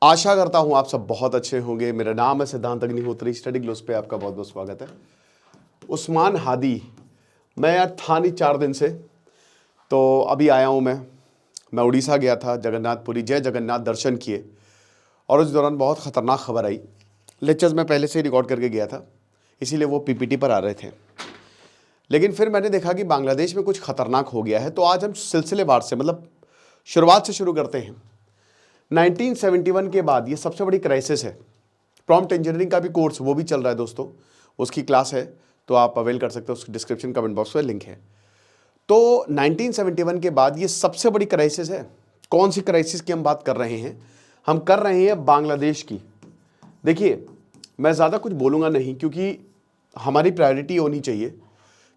आशा करता हूं आप सब बहुत अच्छे होंगे। मेरा नाम है सिद्धांत अग्निहोत्री। स्टडी ग्लोस पे आपका बहुत बहुत स्वागत है। उस्मान हादी, मैं यार था नहीं 4 दिन से, तो अभी आया हूं। मैं उड़ीसा गया था, जगन्नाथपुरी जय जगन्नाथ दर्शन किए और उस दौरान बहुत ख़तरनाक खबर आई। लेक्चर्स मैं पहले से ही रिकॉर्ड करके गया था, इसीलिए वो पीपीटी पर आ रहे थे। लेकिन फिर मैंने देखा कि बांग्लादेश में कुछ खतरनाक हो गया है। तो आज हम सिलसिलेवार से, मतलब शुरुआत से शुरू करते हैं। 1971 के बाद ये सबसे बड़ी क्राइसिस है। प्रॉम्प्ट इंजीनियरिंग का भी कोर्स वो भी चल रहा है दोस्तों, उसकी क्लास है, तो आप अवेल कर सकते हो। उसकी डिस्क्रिप्शन कमेंट बॉक्स में लिंक है। तो 1971 के बाद ये सबसे बड़ी क्राइसिस है। कौन सी क्राइसिस की हम बात कर रहे हैं? हम कर रहे हैं बांग्लादेश की। देखिए, मैं ज़्यादा कुछ बोलूँगा नहीं, क्योंकि हमारी प्रायोरिटी होनी चाहिए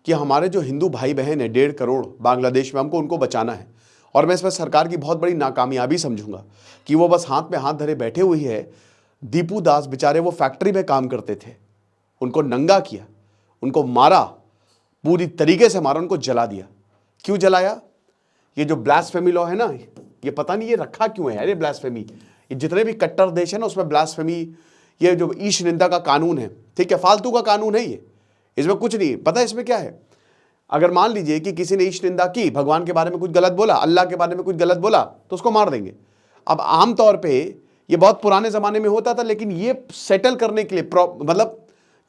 कि हमारे जो हिंदू भाई बहन है 1.5 करोड़ बांग्लादेश में, हमको उनको बचाना है। और मैं इसमें सरकार की बहुत बड़ी नाकामयाबी समझूंगा कि वो बस हाथ में हाथ धरे बैठे हुई है। दीपू दास बेचारे वो फैक्ट्री में काम करते थे, उनको नंगा किया, उनको मारा, पूरी तरीके से मारा, उनको जला दिया। क्यों जलाया? ये जो ब्लास्फेमी लॉ है ना, ये पता नहीं ये रखा क्यों है यार। ये ब्लास्फेमी, ये जितने भी कट्टर देश है ना उसमें ब्लास्फेमी, ये जो ईश निंदा का कानून है, ठीक है, फालतू का कानून है ये। इसमें कुछ नहीं पता है इसमें क्या है। अगर मान लीजिए कि किसी ने ईश निंदा की, भगवान के बारे में कुछ गलत बोला, अल्लाह के बारे में कुछ गलत बोला, तो उसको मार देंगे। अब आमतौर पे ये बहुत पुराने ज़माने में होता था, लेकिन ये सेटल करने के लिए मतलब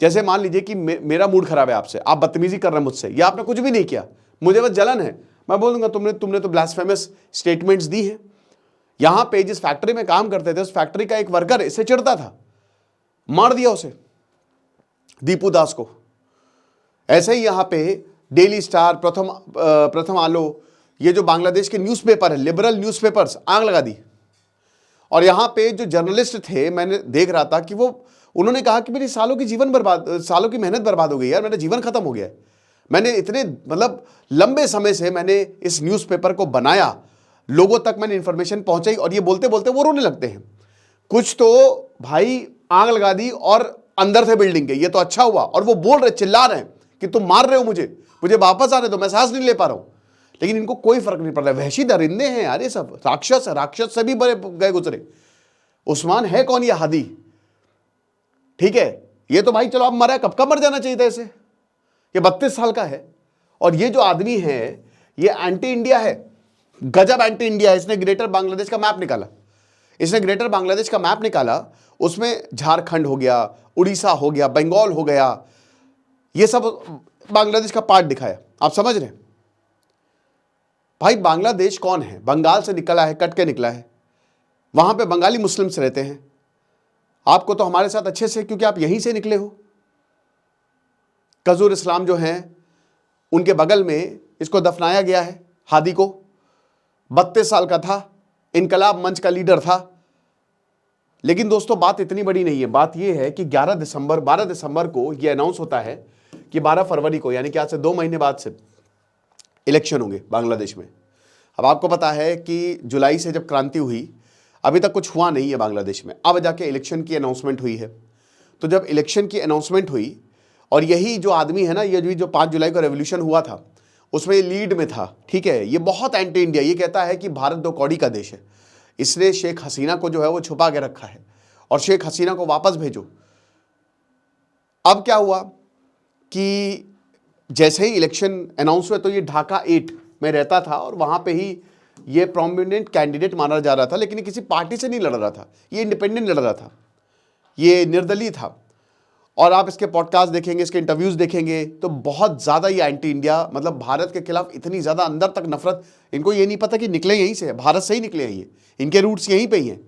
जैसे मान लीजिए कि मेरा मूड खराब है आपसे, आप बदतमीजी कर रहे हैं मुझसे, या आपने कुछ भी नहीं किया, मुझे बस जलन है, मैं बोल दूंगा तुमने तो ब्लास्फेमस स्टेटमेंट्स दी हैं। यहां पे जिस फैक्ट्री में काम करते थे, उस फैक्ट्री का एक वर्कर इससे चिढ़ता था, मार दिया उसे, दीपू दास को। ऐसे ही यहां पे डेली स्टार, प्रथम आलो, ये जो बांग्लादेश के न्यूज़पेपर है, लिबरल न्यूज़पेपर्स, आग लगा दी। और यहां पे जो जर्नलिस्ट थे, मैंने देख रहा था कि उन्होंने कहा कि मेरी सालों की मेहनत बर्बाद हो गई यार, मेरा जीवन खत्म हो गया है। मैंने इतने मतलब लंबे समय से मैंने इस न्यूज़पेपर को बनाया, लोगों तक मैंने इंफॉर्मेशन पहुंचाई, और ये बोलते बोलते वो रोने लगते हैं। कुछ तो भाई आग लगा दी और अंदर थे बिल्डिंग के, ये तो अच्छा हुआ। और वो बोल रहे, चिल्ला रहे हैं कि तुम मार रहे हो मुझे वापस आने दो, मैं सांस नहीं ले पा रहा हूं। लेकिन इनको कोई फर्क नहीं पड़ रहा है। वहशी दरिंदे हैं यार ये सब, राक्षस से भी बड़े गए गुजरे। उस्मान है कौन? ये हादी, ठीक है, ये तो भाई चलो अब मरा, कब का मर जाना चाहिए था इसे। ये 32 साल का है, और ये जो आदमी है ये एंटी इंडिया है, गजब एंटी इंडिया है। इसने ग्रेटर बांग्लादेश का मैप निकाला, उसमें झारखंड हो गया, उड़ीसा हो गया, बंगाल हो गया, ये सब बांग्लादेश का पार्ट दिखाया। आप समझ रहे हैं भाई, बांग्लादेश कौन है? बंगाल से निकला है, कट के निकला है। वहां पे बंगाली मुस्लिम्स रहते हैं। आपको तो हमारे साथ अच्छे से, क्योंकि आप यहीं से निकले हो। कजूर इस्लाम जो हैं, उनके बगल में इसको दफनाया गया है, हादी को। 32 साल का था, इनकलाब मंच का लीडर था। लेकिन दोस्तों बात इतनी बड़ी नहीं है। बात यह है कि 12 दिसंबर को यह अनाउंस होता है कि 12 फरवरी को, यानी कि आज से 2 महीने बाद से इलेक्शन होंगे बांग्लादेश में। अब आपको पता है कि जुलाई से जब क्रांति हुई, अभी तक कुछ हुआ नहीं है बांग्लादेश में, अब जाके इलेक्शन की अनाउंसमेंट हुई है। तो जब इलेक्शन की अनाउंसमेंट हुई, और यही जो आदमी है ना, ये जो 5 जुलाई को रेवोल्यूशन हुआ था, उसमें ये लीड में था, ठीक है। ये बहुत एंटी इंडिया, ये कहता है कि भारत 2 कौड़ी का देश है, इसने शेख हसीना को जो है वो छुपा के रखा है, और शेख हसीना को वापस भेजो। अब क्या हुआ कि जैसे ही इलेक्शन अनाउंस हुआ, तो ये ढाका 8 में रहता था, और वहां पे ही ये प्रोमिनेंट कैंडिडेट माना जा रहा था। लेकिन किसी पार्टी से नहीं लड़ रहा था, ये इंडिपेंडेंट लड़ रहा था, ये निर्दलीय था। और आप इसके पॉडकास्ट देखेंगे, इसके इंटरव्यूज देखेंगे, तो बहुत ज़्यादा ये एंटी इंडिया, मतलब भारत के खिलाफ इतनी ज़्यादा अंदर तक नफरत। इनको ये नहीं पता कि निकले यहीं से, भारत से ही निकले हैं ये, इनके रूट्स यहीं पे ही हैं।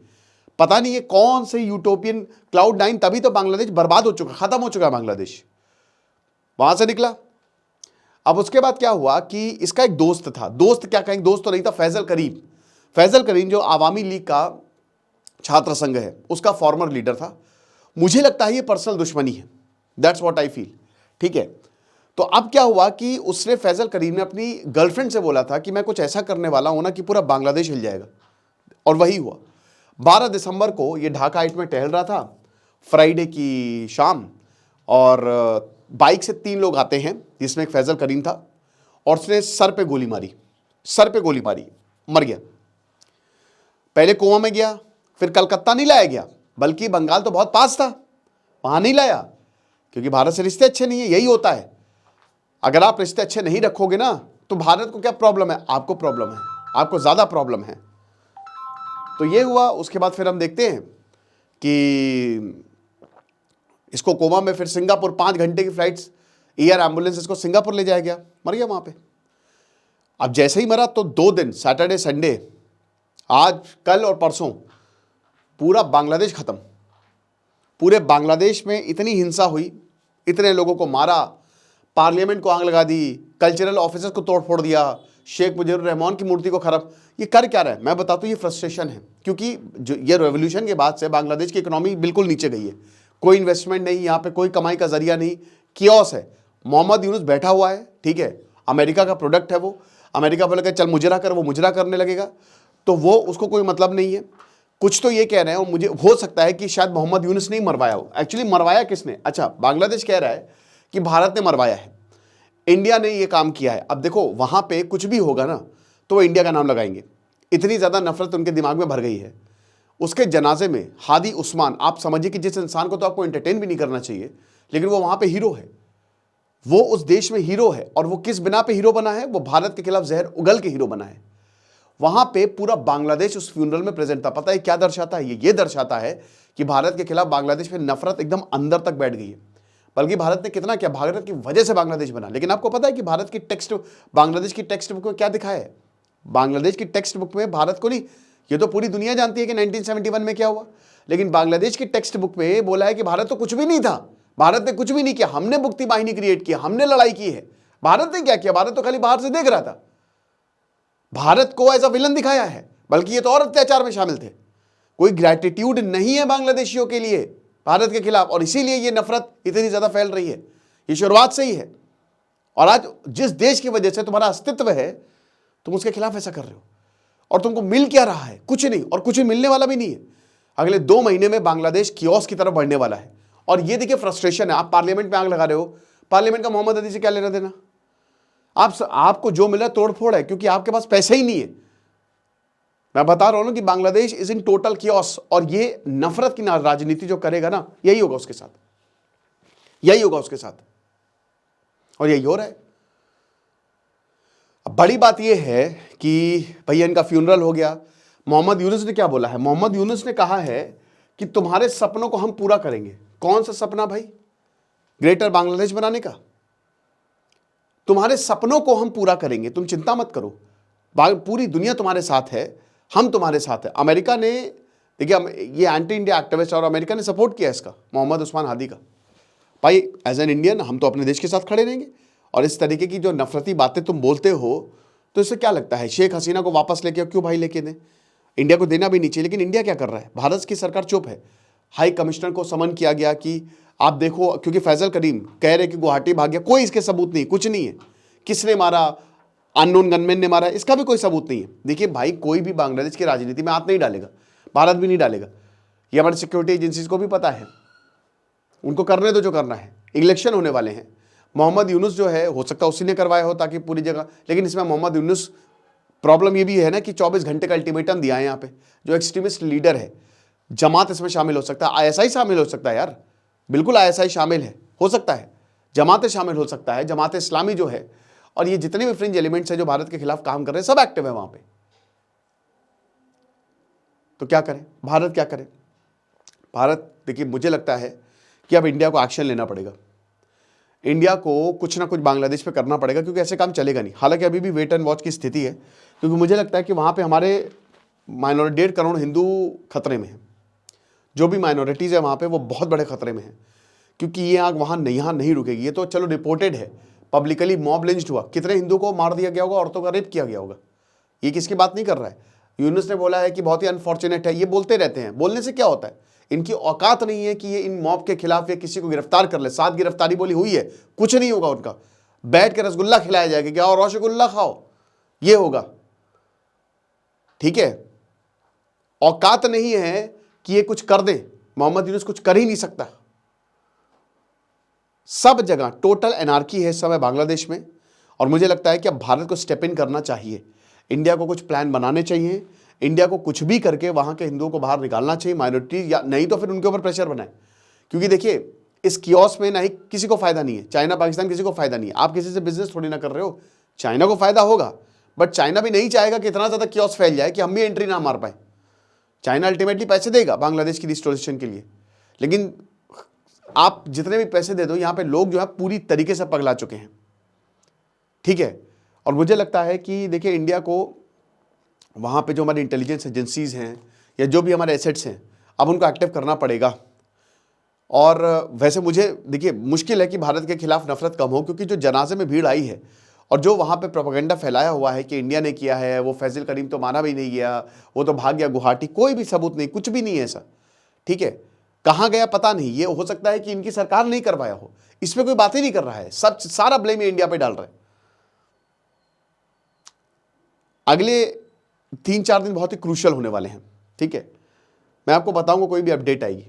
पता नहीं ये कौन से यूटोपियन Cloud9, तभी तो बांग्लादेश बर्बाद हो चुका, खत्म हो चुका है बांग्लादेश, वहां से निकला। अब उसके बाद क्या हुआ कि इसका एक दोस्त था, दोस्त क्या कहेंगे, दोस्त तो नहीं था, फैजल करीम जो आवामी लीग का छात्र संघ है, उसका फॉर्मर लीडर था। मुझे लगता है ये पर्सनल दुश्मनी है, दैट्स व्हाट आई फील, ठीक है। तो अब क्या हुआ कि उसने, फैजल करीम ने अपनी गर्लफ्रेंड से बोला था कि मैं कुछ ऐसा करने वाला हूं ना कि पूरा बांग्लादेश हिल जाएगा, और वही हुआ। 12 दिसंबर को ये ढाका 8 में टहल रहा था, फ्राइडे की शाम, और बाइक से 3 लोग आते हैं, जिसमें एक फैजल करीम था, और उसने सर पे गोली मारी, मर गया। पहले कोमा में गया, फिर कलकत्ता नहीं लाया गया, बल्कि बंगाल तो बहुत पास था, वहां नहीं लाया, क्योंकि भारत से रिश्ते अच्छे नहीं है। यही होता है, अगर आप रिश्ते अच्छे नहीं रखोगे ना, तो भारत को क्या प्रॉब्लम है? आपको प्रॉब्लम है, आपको ज्यादा प्रॉब्लम है। तो ये हुआ। उसके बाद फिर हम देखते हैं कि इसको कोमा में, फिर सिंगापुर 5 घंटे की फ्लाइट्स, एयर एम्बुलेंस इसको सिंगापुर ले जाया गया, मर गया वहां पे। अब जैसे ही मरा तो 2 दिन, सैटरडे संडे, आज कल और परसों, पूरा बांग्लादेश खत्म। पूरे बांग्लादेश में इतनी हिंसा हुई, इतने लोगों को मारा, पार्लियामेंट को आग लगा दी, कल्चरल ऑफिसर्स को तोड़ फोड़ दिया, शेख मुजीबुर रहमान की मूर्ति को खराब। ये कर क्या रहा है? मैं बताता हूँ, ये फ्रस्ट्रेशन है, क्योंकि जो ये रेवोल्यूशन के बाद से बांग्लादेश की इकोनॉमी बिल्कुल नीचे गई है। कोई इन्वेस्टमेंट नहीं, यहाँ पे कोई कमाई का जरिया नहीं, कियोस है। मोहम्मद यूनुस बैठा हुआ है, ठीक है, अमेरिका का प्रोडक्ट है वो। अमेरिका बोलेगा चल मुजरा कर, वो मुजरा करने लगेगा, तो वो उसको कोई मतलब नहीं है। कुछ तो ये कह रहे हैं, और मुझे हो सकता है कि शायद मोहम्मद यूनुस नहीं मरवाया हो। एक्चुअली मरवाया किसने? अच्छा, बांग्लादेश कह रहा है कि भारत ने मरवाया है, इंडिया ने ये काम किया है। अब देखो, वहां पे कुछ भी होगा ना तो वो इंडिया का नाम लगाएंगे, इतनी ज्यादा नफरत उनके दिमाग में भर गई है। उसके जनाजे में हादी उस्मान, आप समझिए कि जिस इंसान को तो आपको एंटरटेन भी नहीं करना चाहिए, लेकिन वो वहां पे हीरो है, वो उस देश में हीरो है। और वो किस बिना पे हीरो बना है? वो भारत के खिलाफ जहर उगल के हीरो बना है। वहां पे पूरा बांग्लादेश उस फ्यूनरल में प्रेजेंट था। पता है क्या दर्शाता है? ये दर्शाता है कि भारत के खिलाफ बांग्लादेश में नफरत एकदम अंदर तक बैठ गई है। बल्कि भारत ने कितना क्या, भारत की वजह से बांग्लादेश बना। लेकिन आपको पता है कि भारत की बांग्लादेश की टेक्स्ट बुक में क्या दिखाया है? बांग्लादेश की टेक्स्ट बुक में भारत को नहीं, ये तो पूरी दुनिया जानती है कि 1971 में क्या हुआ, लेकिन बांग्लादेश की टेक्स्ट बुक में बोला है कि भारत तो कुछ भी नहीं था, भारत ने कुछ भी नहीं किया, हमने मुक्ति बाहिनी क्रिएट किया, हमने लड़ाई की है। भारत ने क्या किया? भारत तो खाली बाहर से देख रहा था। भारत को एज अ विलन दिखाया है, बल्कि ये तो और अत्याचार में शामिल थे। कोई ग्रैटिट्यूड नहीं है बांग्लादेशियों के लिए भारत के खिलाफ, और इसीलिए ये नफरत इतनी ज्यादा फैल रही है। ये शुरुआत से ही है, और आज जिस देश की वजह से तुम्हारा अस्तित्व है, तुम उसके खिलाफ ऐसा कर रहे हो। और तुमको मिल क्या रहा है? कुछ नहीं, और कुछ मिलने वाला भी नहीं है। अगले 2 महीने में बांग्लादेश कियोस्क की तरफ बढ़ने वाला है। और ये देखिए फ्रस्ट्रेशन है। आप पार्लियामेंट में आग लगा रहे हो, पार्लियामेंट का मोहम्मद अली से क्या लेना देना? आपको जो मिला तोड़फोड़ है, क्योंकि आपके पास पैसे ही नहीं है। मैं बता रहा हूं ना कि Bangladesh is in total chaos, और ये नफरत की राजनीति जो करेगा ना, यही होगा उसके साथ, यही होगा उसके साथ, और यही हो रहा है। अब बड़ी बात यह है कि भैया इनका फ्यूनरल हो गया। मोहम्मद यूनुस ने क्या बोला है? मोहम्मद यूनुस ने कहा है कि तुम्हारे सपनों को हम पूरा करेंगे। कौन सा सपना भाई? ग्रेटर बांग्लादेश बनाने का। तुम्हारे सपनों को हम पूरा करेंगे, तुम चिंता मत करो, पूरी दुनिया तुम्हारे साथ है, हम तुम्हारे साथ है। अमेरिका ने, देखिए ये एंटी इंडिया एक्टिविस्ट, और अमेरिका ने सपोर्ट किया इसका, मोहम्मद उस्मान हादी का। भाई एज एन इंडियन हम तो अपने देश के साथ खड़े रहेंगे। और इस तरीके की जो नफरती बातें तुम बोलते हो, तो इससे क्या लगता है? शेख हसीना को वापस लेके, क्यों भाई लेके दें? इंडिया को देना भी नहीं चाहिए, लेकिन इंडिया क्या कर रहा है? भारत की सरकार चुप है। हाई कमिश्नर को समन किया गया कि आप देखो, क्योंकि फैजल करीम कह रहे कि गुवाहाटी भाग गया, कोई इसके सबूत नहीं, कुछ नहीं है। किसने मारा? अननोन गनमैन ने मारा, इसका भी कोई सबूत नहीं है। देखिए भाई, कोई भी बांग्लादेश की राजनीति में हाथ नहीं डालेगा, भारत भी नहीं डालेगा। ये हमारी सिक्योरिटी एजेंसीज को भी पता है, उनको करने दो जो करना है। इलेक्शन होने वाले हैं। मोहम्मद यूनुस जो है, हो सकता है उसी ने करवाया हो ताकि पूरी जगह, लेकिन इसमें मोहम्मद यूनुस, प्रॉब्लम ये भी है ना कि 24 घंटे का अल्टीमेटम दिया है यहाँ पे। जो एक्सट्रीमिस्ट लीडर है, जमात इसमें शामिल हो सकता है, आईएसआई शामिल हो सकता है यार, बिल्कुल आईएसआई शामिल है, हो सकता है जमातें शामिल हो सकता है, जमात इस्लामी जो है, और ये जितने भी फ्रिंज एलिमेंट्स हैं जो भारत के खिलाफ काम कर रहे हैं, सब एक्टिव है वहां पे। तो क्या करें? भारत क्या करे? भारत, देखिए मुझे लगता है कि अब इंडिया को एक्शन लेना पड़ेगा। इंडिया को कुछ ना कुछ बांग्लादेश पे करना पड़ेगा, क्योंकि ऐसे काम चलेगा नहीं। हालांकि अभी भी वेट एंड वॉच की स्थिति है, क्योंकि मुझे लगता है कि वहाँ पे हमारे माइनॉरिटी 1.5 करोड़ हिंदू खतरे में हैं। जो भी माइनॉरिटीज़ है वहाँ पे, वो बहुत बड़े खतरे में हैं, क्योंकि ये आग वहाँ यहाँ नहीं रुकेगी। ये तो चलो रिपोर्टेड है, पब्लिकली मॉब लिंच्ड हुआ, कितने हिंदू को मार दिया गया होगा, औरतों का रेप किया गया होगा। ये किसकी बात नहीं कर रहा है। यूनुस ने बोला है कि बहुत ही अनफॉर्चुनेट है। ये बोलते रहते हैं, बोलने से क्या होता है? इनकी औकात नहीं है कि ये इन मॉब के खिलाफ या किसी को गिरफ्तार कर ले। 7 गिरफ्तारी बोली हुई है, कुछ नहीं होगा उनका। बैठ के रसगुल्ला खिलाया जाएगा, क्या और रसगुल्ला खाओ, ये होगा, ठीक है। औकात नहीं है कि ये कुछ कर दे। मोहम्मद यूनुस कुछ कर ही नहीं सकता। सब जगह टोटल एनार्की है इस समय बांग्लादेश में, और मुझे लगता है कि अब भारत को स्टेप इन करना चाहिए। इंडिया को कुछ प्लान बनाने चाहिए, इंडिया को कुछ भी करके वहाँ के हिंदुओं को बाहर निकालना चाहिए, माइनॉरिटी, या नहीं तो फिर उनके ऊपर प्रेशर बनाए। क्योंकि देखिए इस कियोस में ना ही किसी को फायदा नहीं है, चाइना पाकिस्तान किसी को फायदा नहीं है। आप किसी से बिजनेस थोड़ी ना कर रहे हो, चाइना को फायदा होगा, बट चाइना भी नहीं चाहेगा कि इतना ज़्यादा कियोस फैल जाए कि हम भी एंट्री ना मार पाए। चाइना अल्टीमेटली पैसे देगा बांग्लादेश की रिस्टोरेशन के लिए, लेकिन आप जितने भी पैसे दे दो, यहाँ पे लोग जो है पूरी तरीके से पगला चुके हैं, ठीक है। और मुझे लगता है कि देखिए इंडिया को वहाँ पे जो हमारी इंटेलिजेंस एजेंसीज हैं या जो भी हमारे एसेट्स हैं, अब उनको एक्टिव करना पड़ेगा। और वैसे मुझे देखिए मुश्किल है कि भारत के खिलाफ नफरत कम हो, क्योंकि जो जनाजे में भीड़ आई है और जो वहाँ पे प्रोपेगेंडा फैलाया हुआ है कि इंडिया ने किया है, वो फैजल करीम तो माना भी नहीं गया, वो तो भाग गया गुवाहाटी, कोई भी सबूत नहीं, कुछ भी नहीं है ऐसा, ठीक है। कहाँ गया पता नहीं, ये हो सकता है कि इनकी सरकार नहीं करवाया हो, इस पर कोई बात ही नहीं कर रहा है, सब सारा ब्लेम इंडिया पे डाल रहे हैं। अगले 3-4 दिन बहुत ही क्रूशियल होने वाले हैं, ठीक है। मैं आपको बताऊंगा कोई भी अपडेट आएगी।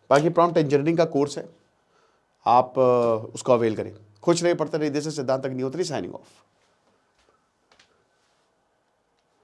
बाकी प्रॉम्प्ट इंजीनियरिंग का कोर्स है, आप उसको अवेल करें। खुश रहिए, पढ़ते रहिए। दिस इज सिद्धांत अग्निहोत्री साइनिंग ऑफ।